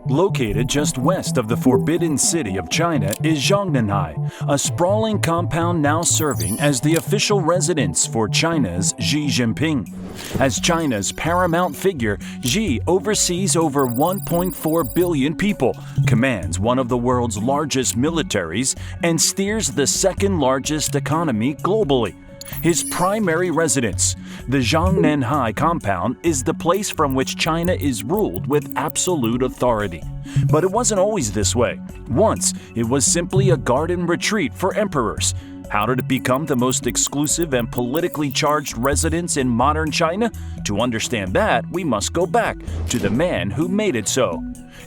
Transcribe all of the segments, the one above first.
Located just west of the Forbidden City of China is Zhongnanhai, a sprawling compound now serving as the official residence for China's Xi Jinping. As China's paramount figure, Xi oversees over 1.4 billion people, commands one of the world's largest militaries, and steers the second largest economy globally. His primary residence, the Zhongnanhai compound, is the place from which China is ruled with absolute authority. But it wasn't always this way. Once, it was simply a garden retreat for emperors. How did it become the most exclusive and politically charged residence in modern China? To understand that, we must go back to the man who made it so.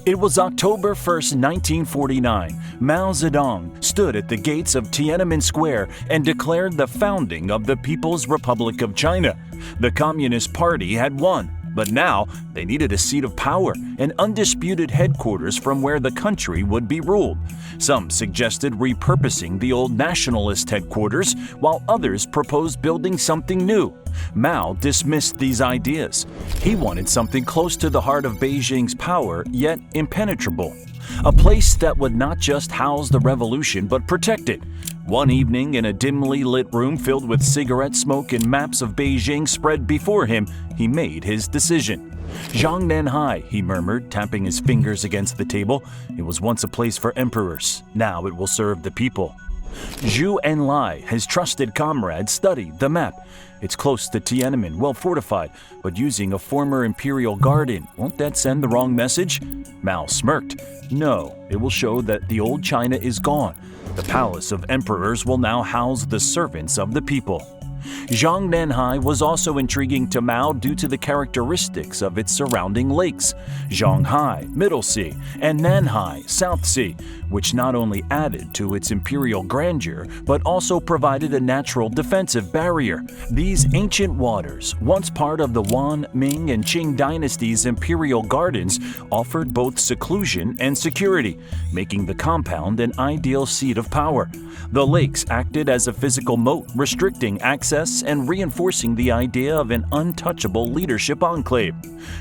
It was October 1st, 1949. Mao Zedong stood at the gates of Tiananmen Square and declared the founding of the People's Republic of China. The Communist Party had won, but now they needed a seat of power, an undisputed headquarters from where the country would be ruled. Some suggested repurposing the old nationalist headquarters, while others proposed building something new. Mao dismissed these ideas. He wanted something close to the heart of Beijing's power, yet impenetrable. A place that would not just house the revolution, but protect it. One evening, in a dimly lit room filled with cigarette smoke and maps of Beijing spread before him, he made his decision. Zhongnanhai, he murmured, tapping his fingers against the table. It was once a place for emperors. Now it will serve the people. Zhu Enlai, his trusted comrade, studied the map. It's close to Tiananmen, well fortified, but using a former imperial garden. Won't that send the wrong message? Mao smirked. No, it will show that the old China is gone. The palace of emperors will now house the servants of the people. Zhongnanhai was also intriguing to Mao due to the characteristics of its surrounding lakes, Zhongnanhai, Middle Sea, and Nanhai, South Sea, which not only added to its imperial grandeur, but also provided a natural defensive barrier. These ancient waters, once part of the Yuan, Ming, and Qing dynasties' imperial gardens, offered both seclusion and security, making the compound an ideal seat of power. The lakes acted as a physical moat, restricting access and reinforcing the idea of an untouchable leadership enclave.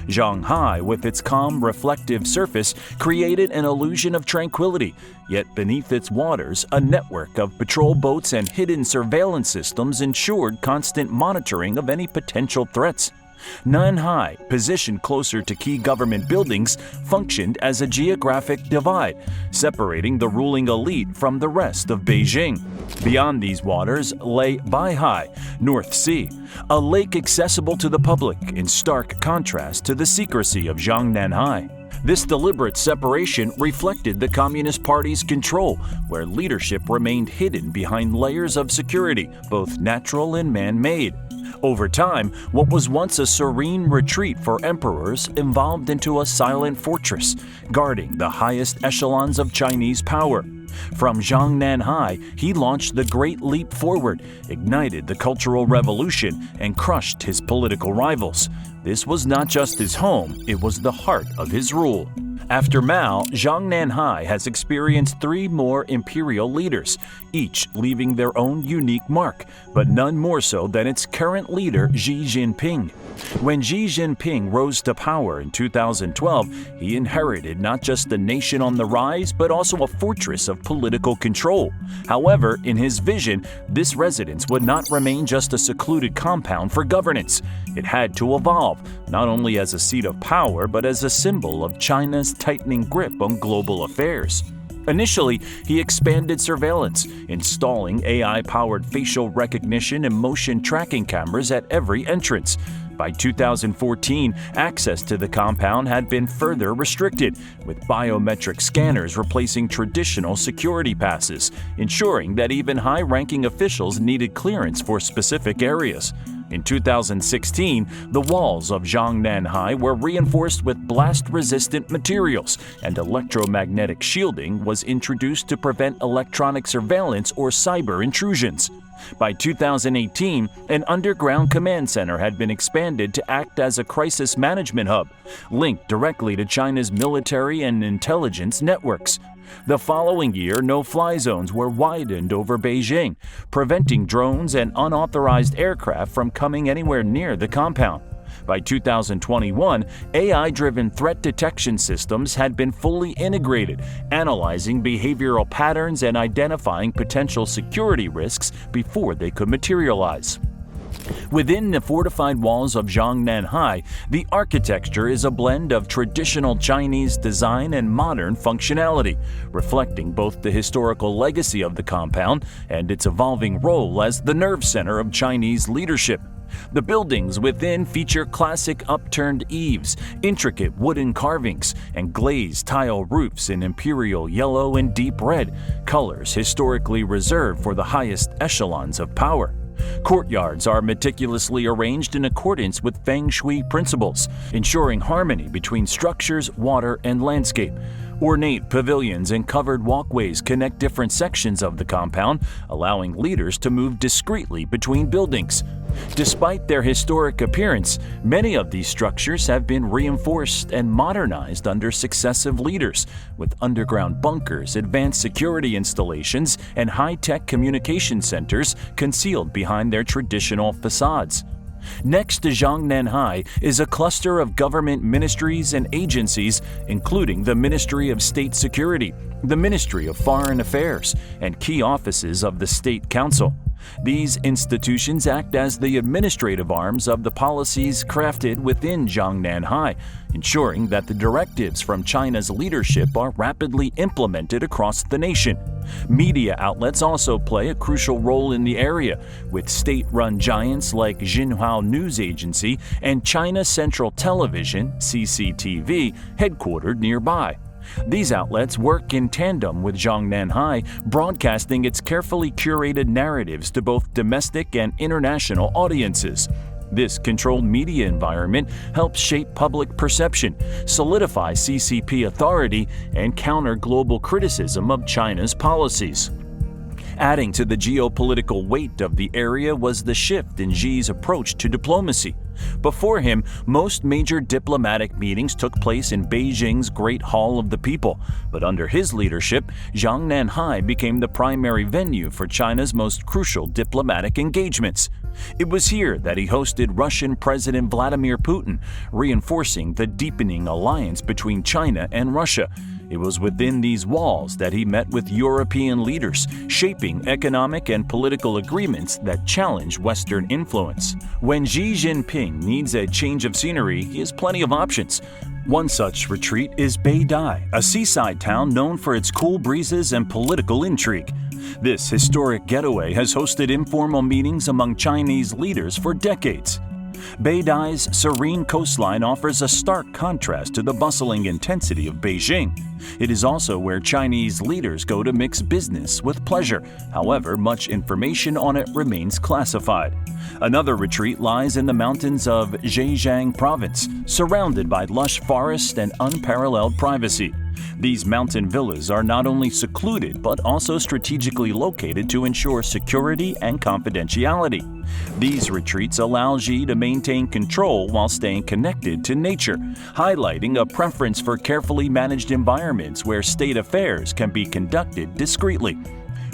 Zhongnanhai, with its calm, reflective surface, created an illusion of tranquility, yet beneath its waters, a network of patrol boats and hidden surveillance systems ensured constant monitoring of any potential threats. Nanhai, positioned closer to key government buildings, functioned as a geographic divide, separating the ruling elite from the rest of Beijing. Beyond these waters lay Baihai, North Sea, a lake accessible to the public, in stark contrast to the secrecy of Zhongnanhai. This deliberate separation reflected the Communist Party's control, where leadership remained hidden behind layers of security, both natural and man-made. Over time, what was once a serene retreat for emperors evolved into a silent fortress, guarding the highest echelons of Chinese power. From Zhongnanhai, he launched the Great Leap Forward, ignited the Cultural Revolution, and crushed his political rivals. This was not just his home, it was the heart of his rule. After Mao, Zhongnanhai has experienced 3 more imperial leaders, each leaving their own unique mark, but none more so than its current leader, Xi Jinping. When Xi Jinping rose to power in 2012, he inherited not just a nation on the rise, but also a fortress of political control. However, in his vision, this residence would not remain just a secluded compound for governance. It had to evolve, not only as a seat of power, but as a symbol of China's tightening grip on global affairs. Initially, he expanded surveillance, installing AI-powered facial recognition and motion tracking cameras at every entrance. By 2014, access to the compound had been further restricted, with biometric scanners replacing traditional security passes, ensuring that even high-ranking officials needed clearance for specific areas. In 2016, the walls of Zhongnanhai were reinforced with blast-resistant materials, and electromagnetic shielding was introduced to prevent electronic surveillance or cyber intrusions. By 2018, an underground command center had been expanded to act as a crisis management hub, linked directly to China's military and intelligence networks. The following year, no-fly zones were widened over Beijing, preventing drones and unauthorized aircraft from coming anywhere near the compound. By 2021, AI-driven threat detection systems had been fully integrated, analyzing behavioral patterns and identifying potential security risks before they could materialize. Within the fortified walls of Zhongnanhai, the architecture is a blend of traditional Chinese design and modern functionality, reflecting both the historical legacy of the compound and its evolving role as the nerve center of Chinese leadership. The buildings within feature classic upturned eaves, intricate wooden carvings, and glazed tile roofs in imperial yellow and deep red, colors historically reserved for the highest echelons of power. Courtyards are meticulously arranged in accordance with Feng Shui principles, ensuring harmony between structures, water, and landscape. Ornate pavilions and covered walkways connect different sections of the compound, allowing leaders to move discreetly between buildings. Despite their historic appearance, many of these structures have been reinforced and modernized under successive leaders, with underground bunkers, advanced security installations, and high-tech communication centers concealed behind their traditional facades. Next to Zhongnanhai is a cluster of government ministries and agencies, including the Ministry of State Security, the Ministry of Foreign Affairs, and key offices of the State Council. These institutions act as the administrative arms of the policies crafted within Zhongnanhai, ensuring that the directives from China's leadership are rapidly implemented across the nation. Media outlets also play a crucial role in the area, with state-run giants like Xinhua News Agency and China Central Television (CCTV) headquartered nearby. These outlets work in tandem with Zhongnanhai, broadcasting its carefully curated narratives to both domestic and international audiences. This controlled media environment helps shape public perception, solidify CCP authority, and counter global criticism of China's policies. Adding to the geopolitical weight of the area was the shift in Xi's approach to diplomacy. Before him, most major diplomatic meetings took place in Beijing's Great Hall of the People, but under his leadership, Zhongnanhai became the primary venue for China's most crucial diplomatic engagements. It was here that he hosted Russian President Vladimir Putin, reinforcing the deepening alliance between China and Russia. It was within these walls that he met with European leaders, shaping economic and political agreements that challenge Western influence. When Xi Jinping needs a change of scenery, he has plenty of options. One such retreat is Beidai, a seaside town known for its cool breezes and political intrigue. This historic getaway has hosted informal meetings among Chinese leaders for decades. Beidai's serene coastline offers a stark contrast to the bustling intensity of Beijing. It is also where Chinese leaders go to mix business with pleasure. However, much information on it remains classified. Another retreat lies in the mountains of Zhejiang province, surrounded by lush forests and unparalleled privacy. These mountain villas are not only secluded but also strategically located to ensure security and confidentiality. These retreats allow Xi to maintain control while staying connected to nature, highlighting a preference for carefully managed environments where state affairs can be conducted discreetly.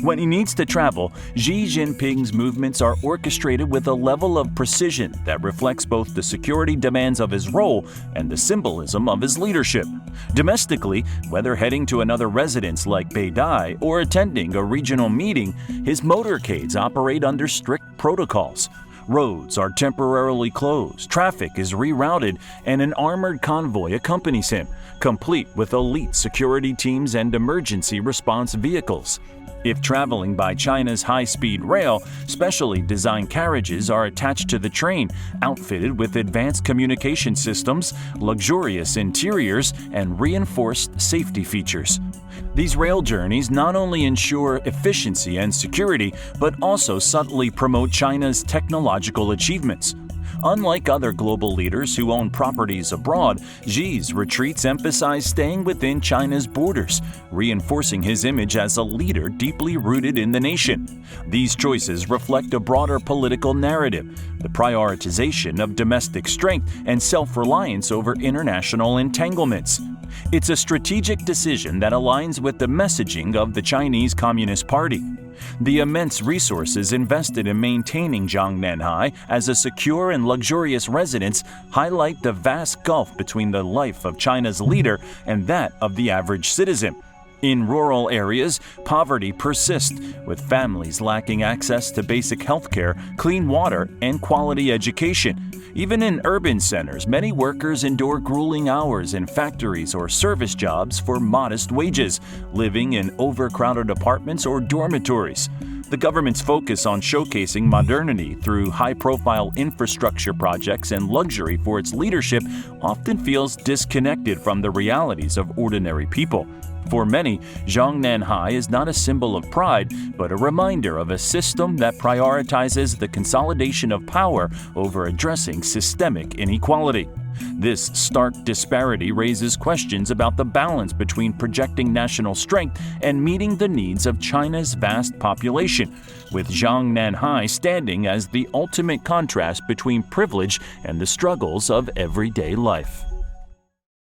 When he needs to travel, Xi Jinping's movements are orchestrated with a level of precision that reflects both the security demands of his role and the symbolism of his leadership. Domestically, whether heading to another residence like Beidai or attending a regional meeting, his motorcades operate under strict protocols. Roads are temporarily closed, traffic is rerouted, and an armored convoy accompanies him, complete with elite security teams and emergency response vehicles. If traveling by China's high-speed rail, specially designed carriages are attached to the train, outfitted with advanced communication systems, luxurious interiors, and reinforced safety features. These rail journeys not only ensure efficiency and security, but also subtly promote China's technological achievements. Unlike other global leaders who own properties abroad, Xi's retreats emphasize staying within China's borders, reinforcing his image as a leader deeply rooted in the nation. These choices reflect a broader political narrative, the prioritization of domestic strength and self-reliance over international entanglements. It's a strategic decision that aligns with the messaging of the Chinese Communist Party. The immense resources invested in maintaining Zhongnanhai as a secure and luxurious residence highlight the vast gulf between the life of China's leader and that of the average citizen. In rural areas, poverty persists, with families lacking access to basic healthcare, clean water, and quality education. Even in urban centers, many workers endure grueling hours in factories or service jobs for modest wages, living in overcrowded apartments or dormitories. The government's focus on showcasing modernity through high-profile infrastructure projects and luxury for its leadership often feels disconnected from the realities of ordinary people. For many, Zhongnanhai is not a symbol of pride, but a reminder of a system that prioritizes the consolidation of power over addressing systemic inequality. This stark disparity raises questions about the balance between projecting national strength and meeting the needs of China's vast population, with Zhongnanhai standing as the ultimate contrast between privilege and the struggles of everyday life.